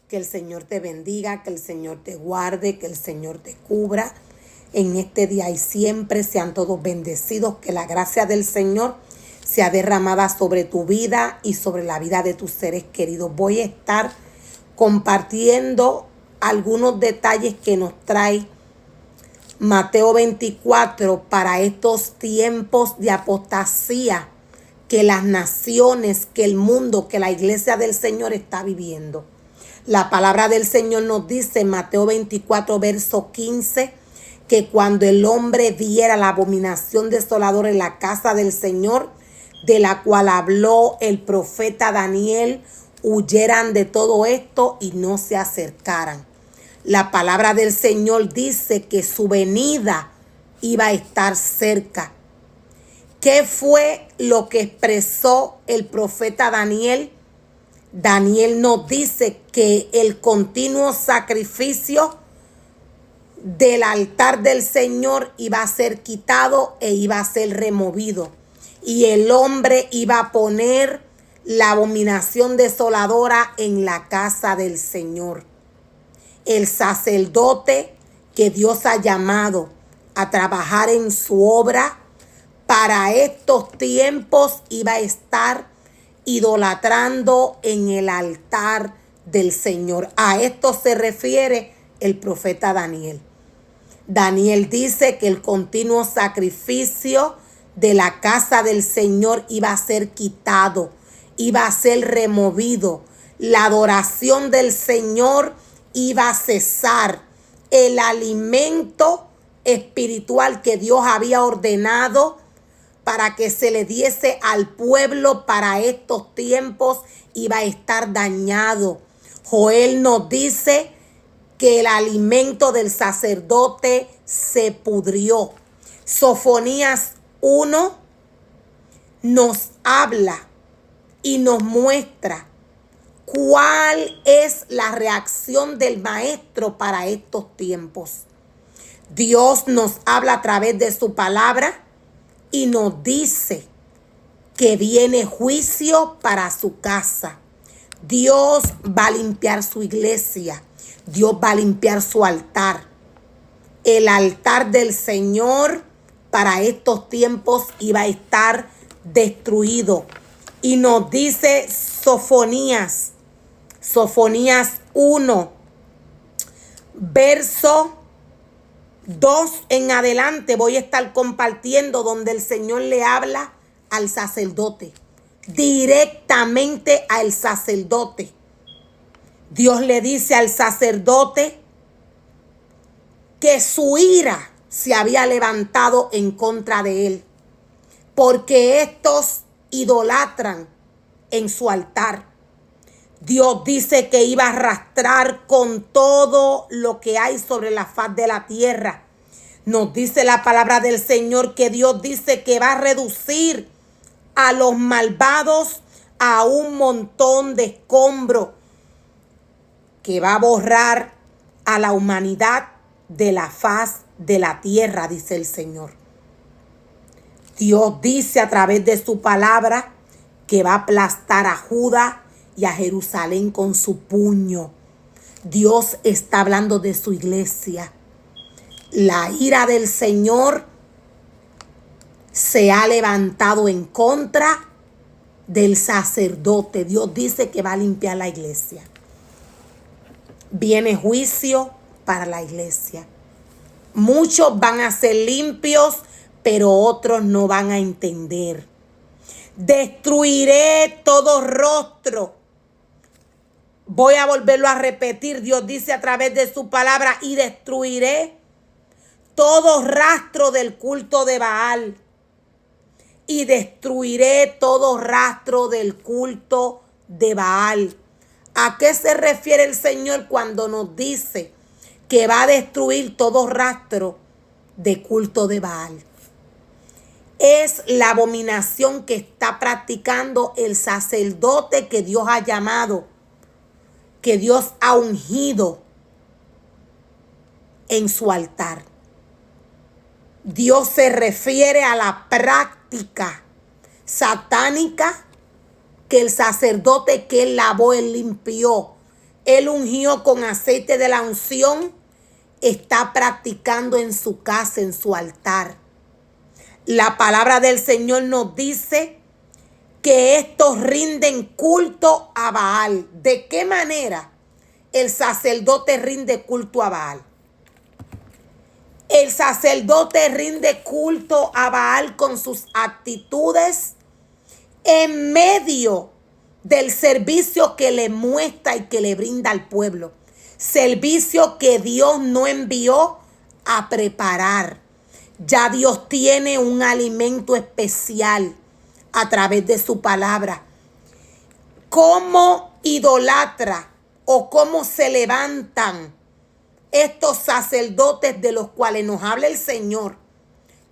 Que el Señor te bendiga, que el Señor te guarde, que el Señor te cubra en este día y siempre. Sean todos bendecidos, que la gracia del Señor sea derramada sobre tu vida y sobre la vida de tus seres queridos. Voy a estar compartiendo algunos detalles que nos trae Mateo 24 para estos tiempos de apostasía que las naciones, que el mundo, que la iglesia del Señor está viviendo. La palabra del Señor nos dice en Mateo 24, verso 15, que cuando el hombre viera la abominación desoladora en la casa del Señor, de la cual habló el profeta Daniel, huyeran de todo esto y no se acercaran. La palabra del Señor dice que su venida iba a estar cerca. ¿Qué fue lo que expresó el profeta Daniel? Daniel nos dice que el continuo sacrificio del altar del Señor iba a ser quitado e iba a ser removido. Y el hombre iba a poner la abominación desoladora en la casa del Señor. El sacerdote que Dios ha llamado a trabajar en su obra para estos tiempos iba a estar idolatrando en el altar del Señor. A esto se refiere el profeta Daniel. Daniel dice que el continuo sacrificio de la casa del Señor iba a ser quitado, iba a ser removido. La adoración del Señor iba a cesar. El alimento espiritual que Dios había ordenado para que se le diese al pueblo para estos tiempos iba a estar dañado. Joel nos dice que el alimento del sacerdote se pudrió. Sofonías 1 nos habla y nos muestra cuál es la reacción del maestro para estos tiempos. Dios nos habla a través de su palabra y nos dice que viene juicio para su casa. Dios va a limpiar su iglesia. Dios va a limpiar su altar. El altar del Señor para estos tiempos iba a estar destruido. Y nos dice Sofonías 1, verso 2 en adelante, voy a estar compartiendo donde el Señor le habla al sacerdote, directamente al sacerdote. Dios le dice al sacerdote que su ira se había levantado en contra de él, porque estos idolatran en su altar. Dios dice que iba a arrastrar con todo lo que hay sobre la faz de la tierra. Nos dice la palabra del Señor que Dios dice que va a reducir a los malvados a un montón de escombro, que va a borrar a la humanidad de la faz de la tierra, dice el Señor. Dios dice a través de su palabra que va a aplastar a Judá y a Jerusalén con su puño. Dios está hablando de su iglesia. La ira del Señor se ha levantado en contra del sacerdote. Dios dice que va a limpiar la iglesia. Viene juicio para la iglesia. Muchos van a ser limpios, pero otros no van a entender. Destruiré todo rostro. Voy a volverlo a repetir. Dios dice a través de su palabra: y destruiré todo rastro del culto de Baal. Y destruiré todo rastro del culto de Baal. ¿A qué se refiere el Señor cuando nos dice que va a destruir todo rastro de culto de Baal? Es la abominación que está practicando el sacerdote que Dios ha llamado, que Dios ha ungido en su altar. Dios se refiere a la práctica satánica que el sacerdote que él lavó, él limpió, Él ungió con aceite de la unción, está practicando en su casa, en su altar. La palabra del Señor nos dice que estos rinden culto a Baal. ¿De qué manera el sacerdote rinde culto a Baal? El sacerdote rinde culto a Baal con sus actitudes en medio del servicio que le muestra y que le brinda al pueblo. Servicio que Dios no envió a preparar. Ya Dios tiene un alimento especial a través de su palabra. ¿Cómo idolatra o cómo se levantan estos sacerdotes de los cuales nos habla el Señor?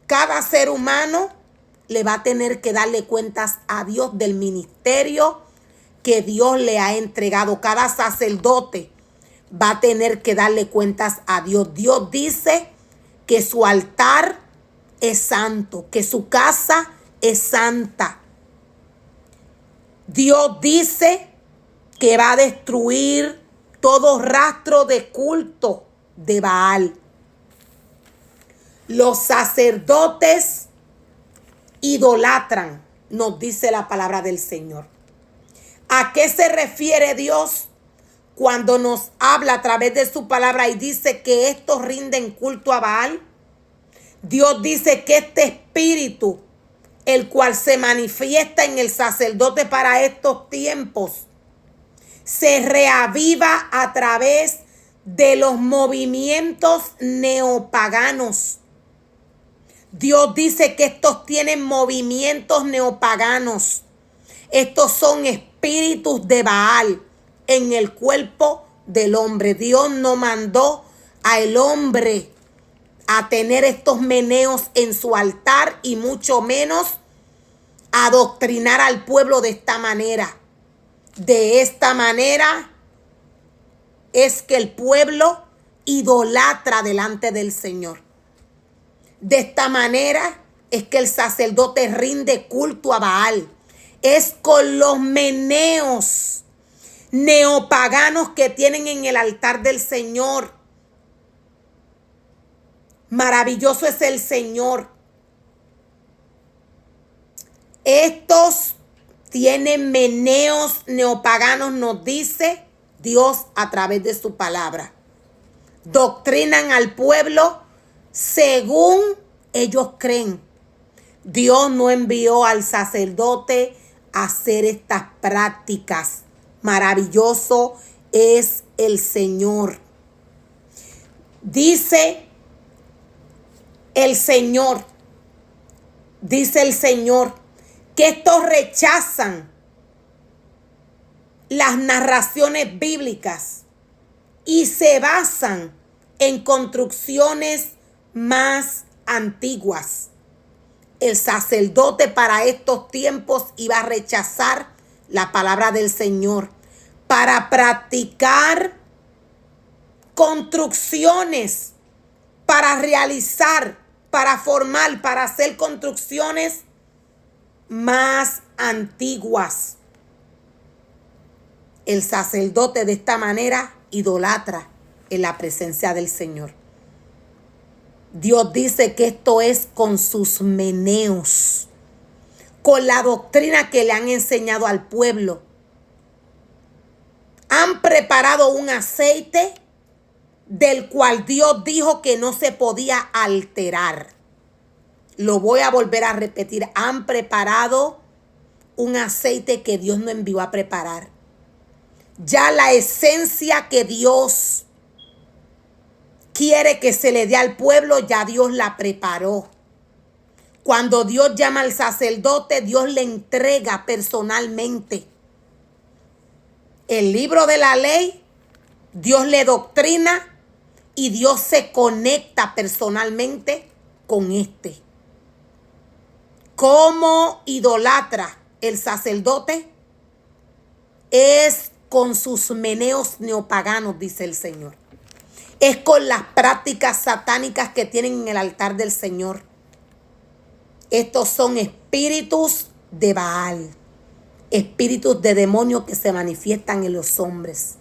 Cada ser humano le va a tener que darle cuentas a Dios del ministerio que Dios le ha entregado. Cada sacerdote va a tener que darle cuentas a Dios. Dios dice que su altar es santo, que su casa es santa. Dios dice que va a destruir todo rastro de culto de Baal. Los sacerdotes idolatran, nos dice la palabra del Señor. ¿A qué se refiere Dios cuando nos habla a través de su palabra y dice que estos rinden culto a Baal? Dios dice que este espíritu, el cual se manifiesta en el sacerdote para estos tiempos, se reaviva a través de los movimientos neopaganos. Dios dice que estos tienen movimientos neopaganos. Estos son espíritus de Baal en el cuerpo del hombre. Dios no mandó al hombre a tener estos meneos en su altar y mucho menos a adoctrinar al pueblo de esta manera. De esta manera es que el pueblo idolatra delante del Señor. De esta manera es que el sacerdote rinde culto a Baal. Es con los meneos neopaganos que tienen en el altar del Señor. Maravilloso es el Señor. Estos tienen meneos neopaganos, nos dice Dios a través de su palabra. Doctrinan al pueblo según ellos creen. Dios no envió al sacerdote a hacer estas prácticas. Maravilloso es el Señor. Dice el Señor, que estos rechazan las narraciones bíblicas y se basan en construcciones más antiguas. El sacerdote para estos tiempos iba a rechazar la palabra del Señor para practicar construcciones, para realizar, para formar, para hacer construcciones más antiguas. El sacerdote de esta manera idolatra en la presencia del Señor. Dios dice que esto es con sus meneos, con la doctrina que le han enseñado al pueblo. Han preparado un aceite del cual Dios dijo que no se podía alterar. Lo voy a volver a repetir. Han preparado un aceite que Dios no envió a preparar. Ya la esencia que Dios quiere que se le dé al pueblo, ya Dios la preparó. Cuando Dios llama al sacerdote, Dios le entrega personalmente el libro de la ley, Dios le doctrina y Dios se conecta personalmente con este. ¿Cómo idolatra el sacerdote? Es con sus meneos neopaganos, dice el Señor. Es con las prácticas satánicas que tienen en el altar del Señor. Estos son espíritus de Baal, espíritus de demonios que se manifiestan en los hombres.